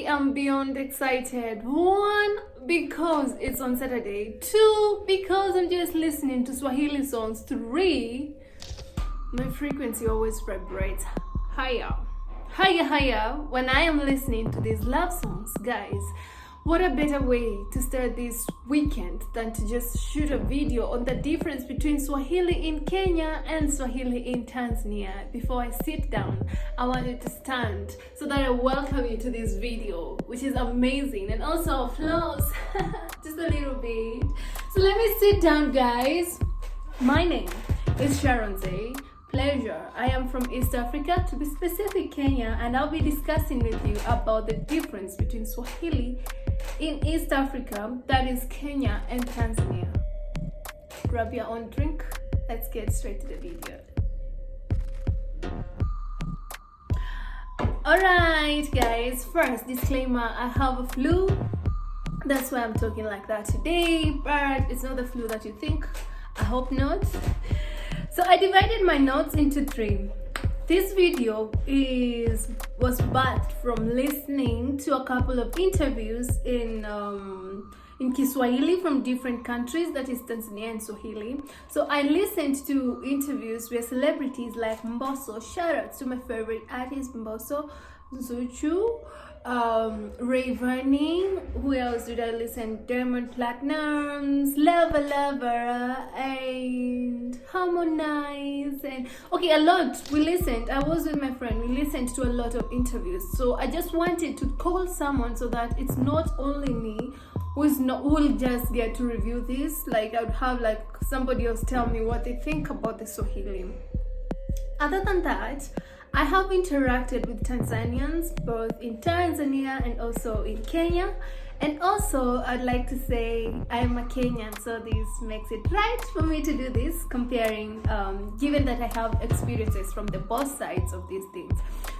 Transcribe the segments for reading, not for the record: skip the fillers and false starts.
I am beyond excited. One, because it's on Saturday. Two, because I'm just listening to Swahili songs. Three, my frequency always vibrates higher. Higher when I am listening to these love songs, guys. What a better way to start this weekend than to just shoot a video on the difference between Swahili in Kenya and Swahili in Tanzania. Before I sit down, I want you to stand so that I welcome you to this video, which is amazing, and also applause, just a little bit. So let me sit down, guys. My name is Sharon Zay. Pleasure. I am from East Africa, to be specific Kenya, and I'll be discussing with you about the difference between Swahili in East Africa, that is Kenya and Tanzania. Grab your own drink. Let's get straight to the video. Alright guys, first disclaimer, I have a flu. That's why I'm talking like that today, but it's not the flu that you think. I hope not. So I divided my notes into three. This video was birthed from listening to a couple of interviews in Kiswahili from different countries, that is Tanzania and Swahili. So I listened to interviews with celebrities like Mbosso. Shout out to my favorite artist Mbosso, Zuchu, Rayvanny. Who else did I listen? Diamond Platnumz, Lover, and Harmonize, and okay, a lot. We listened. I was with my friend. We listened to a lot of interviews. So I just wanted to call someone so that it's not only me who will just get to review this. Like I would have like somebody else tell me what they think about the Swahili. Other than that, I have interacted with Tanzanians both in Tanzania and also in Kenya. And also, I'd like to say I'm a Kenyan, so this makes it right for me to do this, comparing, given that I have experiences from the both sides of these things.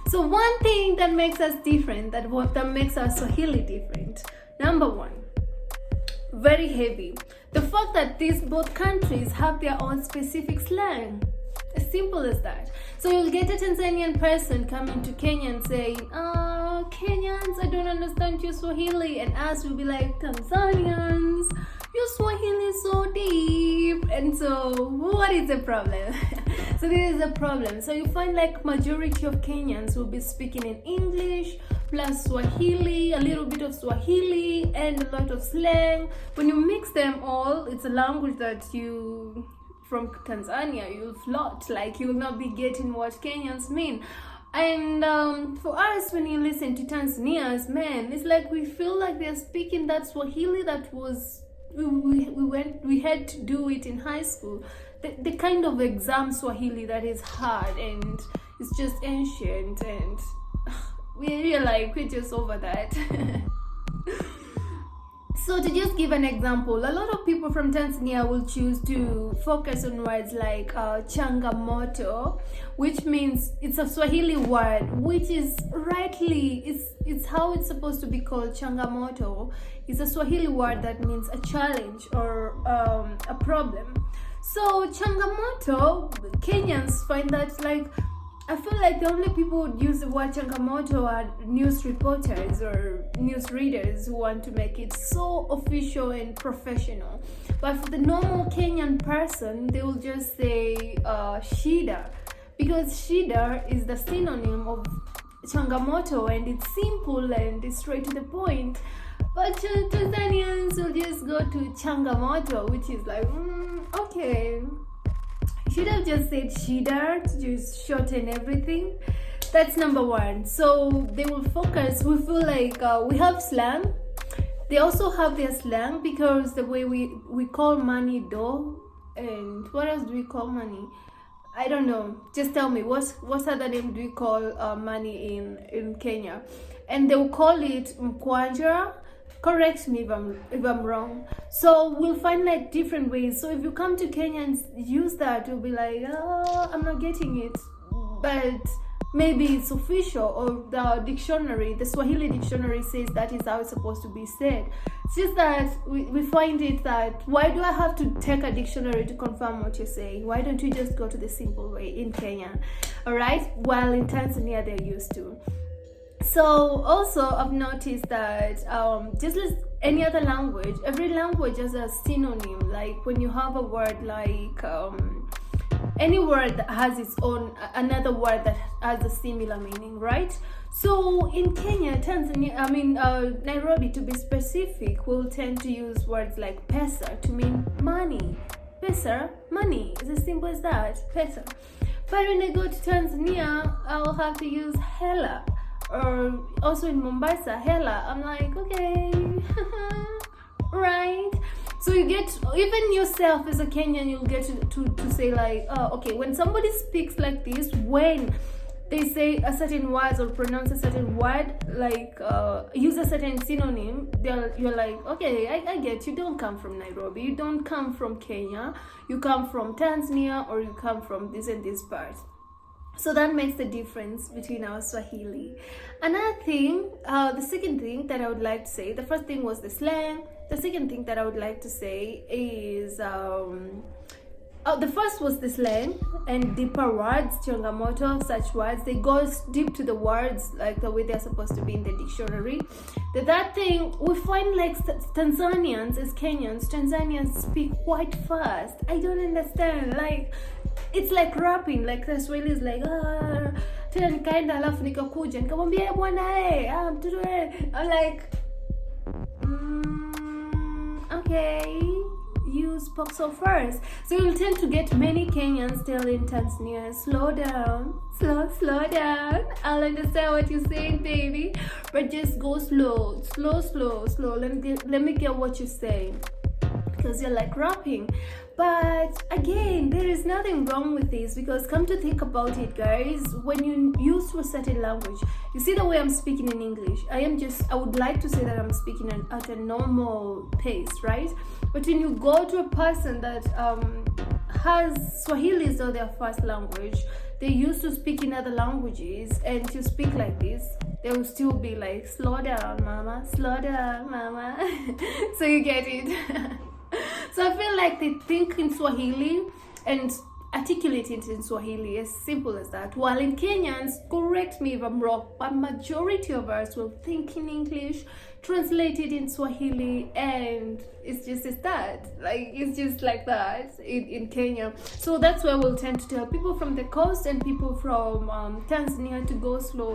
So one thing that makes us different, that makes our Swahili different, number one, very heavy. The fact that these both countries have their own specific slang. As simple as that. So you'll get a Tanzanian person coming to Kenya and saying, Kenyans, I don't understand your Swahili. And us will be like, Tanzanians, your Swahili is so deep. And so what is the problem? So this is a problem. So you find like majority of Kenyans will be speaking in English plus Swahili, a little bit of Swahili and a lot of slang. When you mix them all, it's a language that you from Tanzania, you'll float, like you'll not be getting what Kenyans mean. And for us, when you listen to Tanzanians, man, it's like we feel like they're speaking that Swahili that was we had to do it in high school. The kind of exam Swahili that is hard and it's just ancient, and we're just over that. So to just give an example, a lot of people from Tanzania will choose to focus on words like changamoto, which means it's a Swahili word, which is rightly, it's how it's supposed to be called. Changamoto is a Swahili word that means a challenge or a problem. So changamoto, Kenyans find that like, I feel like the only people who would use the word changamoto are news reporters or news readers who want to make it so official and professional. But for the normal Kenyan person, they will just say shida, because shida is the synonym of changamoto, and it's simple and it's straight to the point. But Tanzanians will just go to changamoto, which is like, okay. Should have just said shida to just shorten everything. That's number one. So they will focus. We feel like we have slang. They also have their slang, because the way we call money do, and what else do we call money? I don't know. Just tell me, what other name do we call money in Kenya? And they will call it mkwanja. Correct me if I'm wrong. So we'll find like different ways. So if you come to Kenya and use that, you'll be like, I'm not getting it. But maybe it's official, or the dictionary, the Swahili dictionary says that is how it's supposed to be said. It's just that we find it that, why do I have to take a dictionary to confirm what you're saying? Why don't you just go to the simple way in Kenya? All right? While in Tanzania, they're used to. So also I've noticed that just as any other language, every language has a synonym. Like when you have a word like any word that has its own another word that has a similar meaning, right? So in Kenya, Tanzania, Nairobi to be specific, we'll tend to use words like pesa to mean money. Pesa, money. It's as simple as that. Pesa. But when I go to Tanzania, I'll have to use hela. Or also in Mombasa, hela. I'm like, okay, right? So you get, even yourself as a Kenyan, you'll get to say like, oh, okay, when somebody speaks like this, when they say a certain word or pronounce a certain word, like use a certain synonym, you're like, okay, I get you. Don't come from Nairobi, you don't come from Kenya, you come from Tanzania, or you come from this and this part. So that makes the difference between our Swahili. Another thing, the second thing that I would like to say, the first thing was the slang. The second thing that I would like to say is, the first was the slang and deeper words, changamoto, such words. They go deep to the words, like the way they're supposed to be in the dictionary. The third thing, we find like Tanzanians as Kenyans, Tanzanians speak quite fast. I don't understand, like, it's like rapping, like the Swahili is like tena nikaenda alafu nikakuja nikamwambia bwana mtoto I'm like okay, you spoke so fast. So you'll tend to get many Kenyans telling Tanzania, slow down, slow down, I'll understand what you're saying, baby, but just go slow. Let me get what you're saying, because you're like rapping. But again, there is nothing wrong with this, because come to think about it, guys, when you use to a certain language, you see the way I'm speaking in English, I would like to say that I'm speaking at a normal pace, right? But when you go to a person that has Swahili as their first language, they used to speak in other languages, and to speak like this, they will still be like, slow down mama, so you get it. So I feel like they think in Swahili and articulate it in Swahili, as simple as that. While in Kenyans, correct me if I'm wrong, but majority of us will think in English, translate it in Swahili, and it's just as that. Like, it's just like that in Kenya. So that's why we'll tend to tell people from the coast and people from Tanzania to go slow.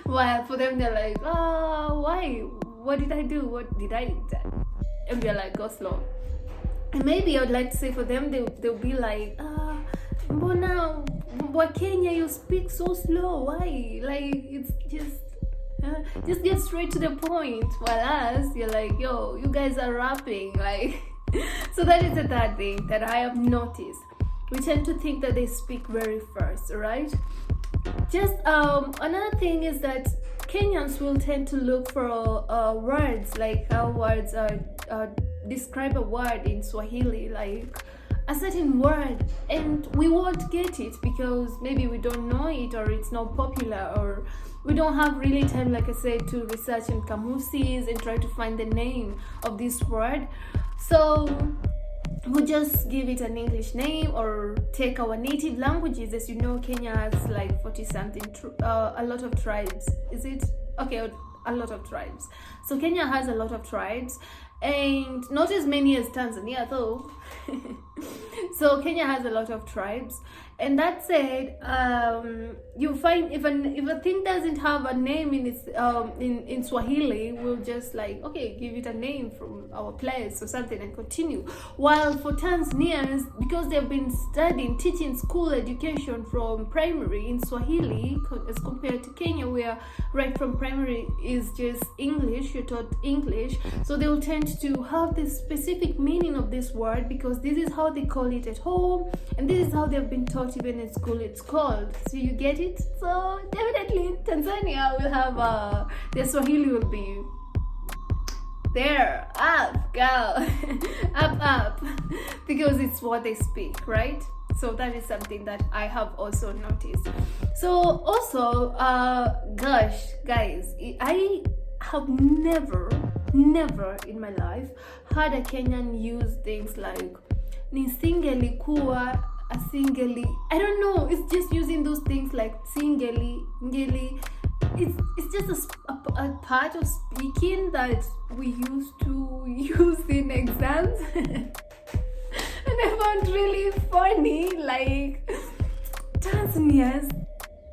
While for them, they're like, oh, why? What did I do? What did I do? And we're like, go slow. And maybe I would like to say for them, they'll be like, mbona Kenya you speak so slow? Why? Like, it's just get straight to the point. While us, you're like, yo, you guys are rapping. Like, so that is the third thing that I have noticed. We tend to think that they speak very fast, right? Just another thing is that Kenyans will tend to look for words, like how words describe a word in Swahili, like a certain word, and we won't get it because maybe we don't know it, or it's not popular, or we don't have really time, like I said, to research in kamusis and try to find the name of this word. So we'll just give it an English name, or take our native languages. As you know, Kenya has like 40 something a lot of tribes. Is it okay? A lot of tribes. So Kenya has a lot of tribes, and not as many as Tanzania though. So Kenya has a lot of tribes, and that said, you find if a thing doesn't have a name in its in Swahili, we'll just like, okay, give it a name from our place or something and continue. While for Tanzanians, because they've been teaching school education from primary in Swahili, as compared to Kenya, where right from primary is just English, you're taught English, so they will tend to have this specific meaning of this word, because this is how they call it at home, and this is how they've been taught even in school. It's called. So you get it. So definitely Tanzania will have their Swahili will be there, up, go, up, because it's what they speak, right? So that is something that I have also noticed. So also, gosh, guys, I have never in my life heard a Kenyan use things like nisingelikuwa a singly. I don't know. It's just using those things like singly, ngeli. It's just a part of speaking that we used to use in exams. And I found really funny, like Tanzanians,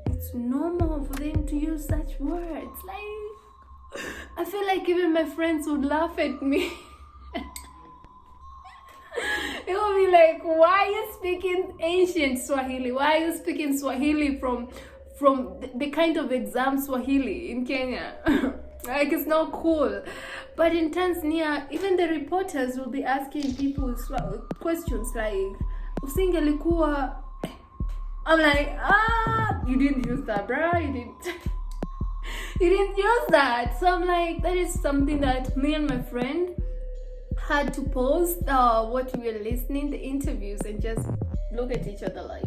it's normal for them to use such words. Like, I feel like even my friends would laugh at me. It will be like, why are you speaking ancient Swahili? Why are you speaking Swahili from the kind of exam Swahili in Kenya? Like, it's not cool. But in Tanzania, even the reporters will be asking people questions like, usingelikuwa. I'm like, you didn't use that, bruh. You didn't use that. So I'm like, that is something that me and my friend had to pause what we were listening, the interviews, and just look at each other like,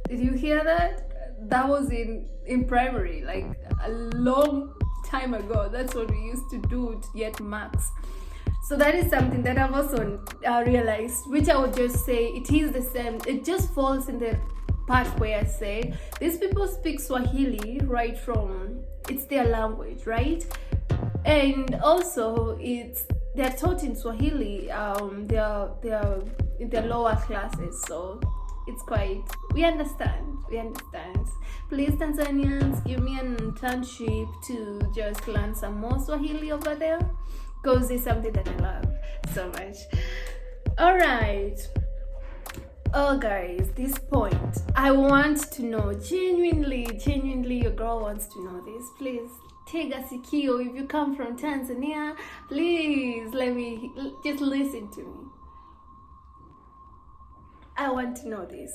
did you hear that? That was in primary, like a long time ago. That's what we used to do to get marks. So that is something that I've also realized, which I would just say it is the same. It just falls in the part where I said these people speak Swahili right from, it's their language, right? And also they're taught in Swahili. They're in the lower classes, so it's quite, we understand. Please, Tanzanians, give me an internship to just learn some more Swahili over there, because it's something that I love so much. All right. Oh guys, this point, I want to know, genuinely your girl wants to know this. Please, tega sikio, if you come from Tanzania, please just listen to me. I want to know this.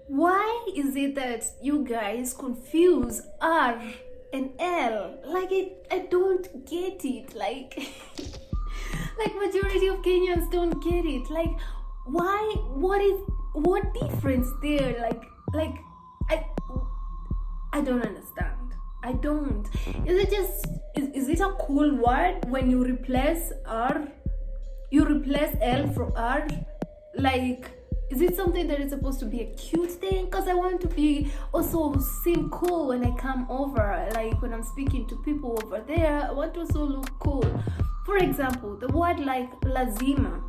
Why is it that you guys confuse R and L? Like, I don't get it. Like, like majority of Kenyans don't get it. Like, why? What difference there? Like, I don't understand. I don't. Is it just, is it a cool word when you replace R? You replace L for R? Like, is it something that is supposed to be a cute thing? Because I want to be also seem cool when I come over. Like, when I'm speaking to people over there, I want to also look cool. For example, the word like lazima.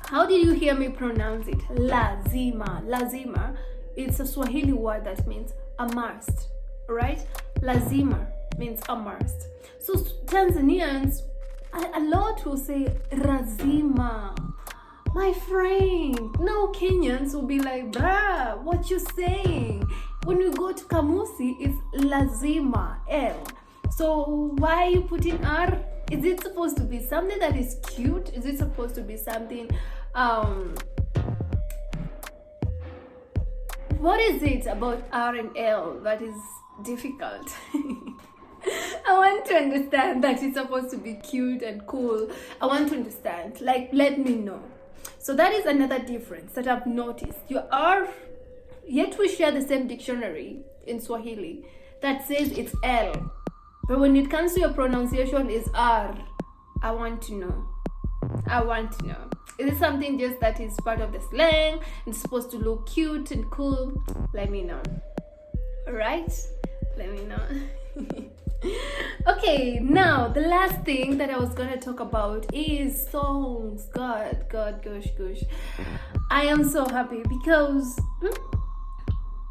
How did you hear me pronounce it? Lazima. Lazima. It's a Swahili word that means a must, right? Lazima means a must. So Tanzanians, a lot will say razima. My friend. Now Kenyans will be like, bruh, what you saying? When you go to Kamusi, it's lazima, L. So why are you putting R? Is it supposed to be something that is cute? Is it supposed to be something, what is it about R and L that is difficult? I want to understand that it's supposed to be cute and cool. I want to understand. Like, let me know. So that is another difference that I've noticed. Your R, yet we share the same dictionary in Swahili that says it's L. But when it comes to your pronunciation is R. I want to know. Is it something just that is part of the slang? It's supposed to look cute and cool? Let me know. Alright? Let me know. Okay, now the last thing that I was gonna talk about is songs. God, gosh. I am so happy because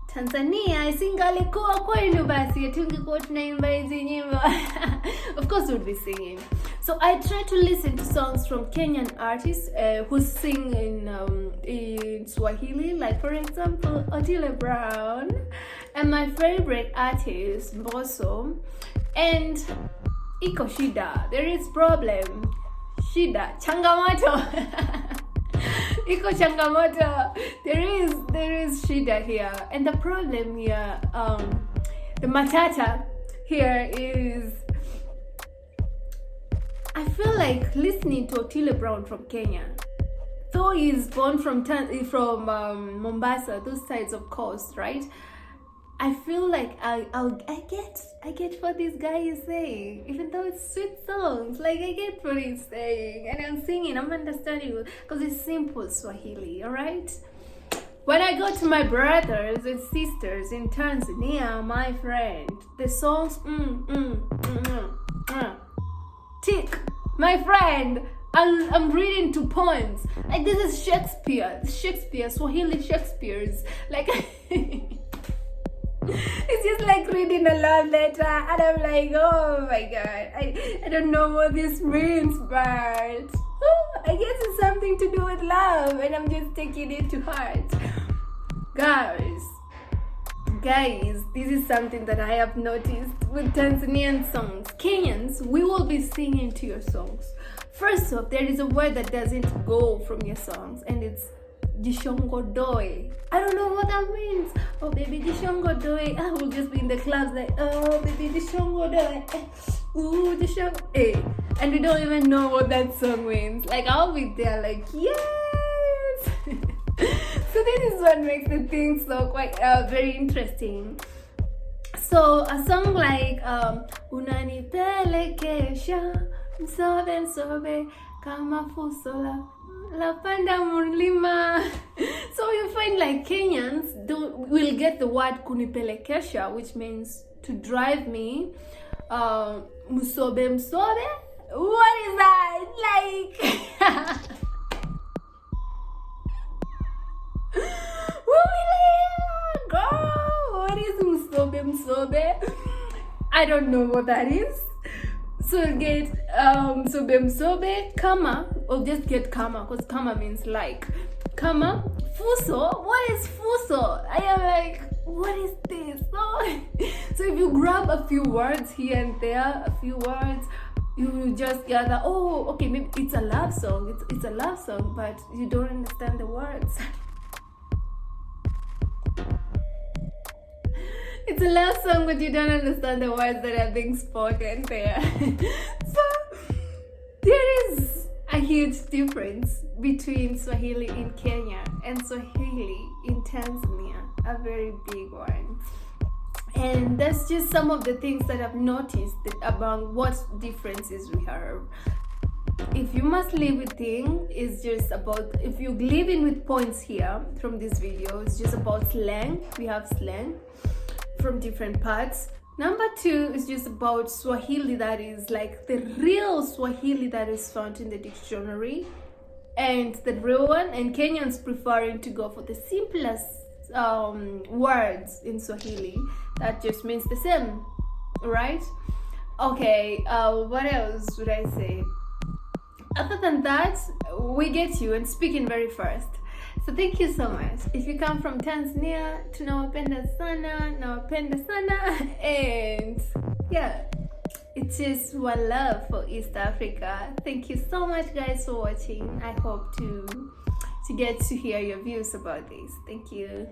Tanzania isingalikuwa kwenu basi tungekuwa tunaimba hizi nyimbo. Of course we would be singing. So I try to listen to songs from Kenyan artists who sing in Swahili, like for example Otile Brown, and my favorite artist Mbosso, and iko shida, there is problem, shida, changamoto. Iko changamoto, there is shida here, and the problem here, the matata here is, I feel like listening to Otile Brown from Kenya, though he's born from Mombasa, those sides of coast, right? I feel like I get what this guy is saying, even though it's sweet songs. Like, I get what he's saying, and I'm singing, I'm understanding, because it's simple Swahili, all right? When I go to my brothers and sisters in Tanzania, my friend, the songs, tick, my friend, I'm reading two poems. Like, this is Shakespeare, Swahili Shakespeare's, like, it's just like reading a love letter, and I'm like, oh my god, I don't know what this means, but I guess it's something to do with love, and I'm just taking it to heart. Guys, this is something that I have noticed with Tanzanian songs. Kenyans, we will be singing to your songs. First off, there is a word that doesn't go from your songs, and it's Dishongodoe. I don't know what that means. Oh baby Dishongodoe. I will just be in the class like, oh baby Dishongodoe. Ooh Dishong. Hey. And we don't even know what that song means. Like, I'll be there like, yes. So this is what makes the thing so quite very interesting. So a song like Unanipelekesha msobe kama fusola la panda mulima. So you find like Kenyans will get the word kunipelekesha, which means to drive me. Msobe. What is that? Like, girl, what is msobe? I don't know what that is. So get msobe, kama, or just get kama, because kama means like. Kama, fuso, what is fuso? I am like, what is this? So if you grab a few words here and there, you just gather, oh, okay, maybe it's a love song. It's a love song, but you don't understand the words. It's a love song, but you don't understand the words that are being spoken there. So there is a huge difference between Swahili in Kenya and Swahili in Tanzania, a very big one. And that's just some of the things that I've noticed about what differences we have. If you must live with thing, is just about, if you live in with points here from this video, it's just about slang. We have slang from different parts. Number 2 is just about Swahili, that is like the real Swahili that is found in the dictionary, and the real one, and Kenyans preferring to go for the simplest words in Swahili that just means the same, right? Okay, what else would I say? Other than that, we get you and speaking very fast. So thank you so much. If you come from Tanzania, tunawapenda sana, and yeah, it's just one love for East Africa. Thank you so much, guys, for watching. I hope to get to hear your views about this. Thank you.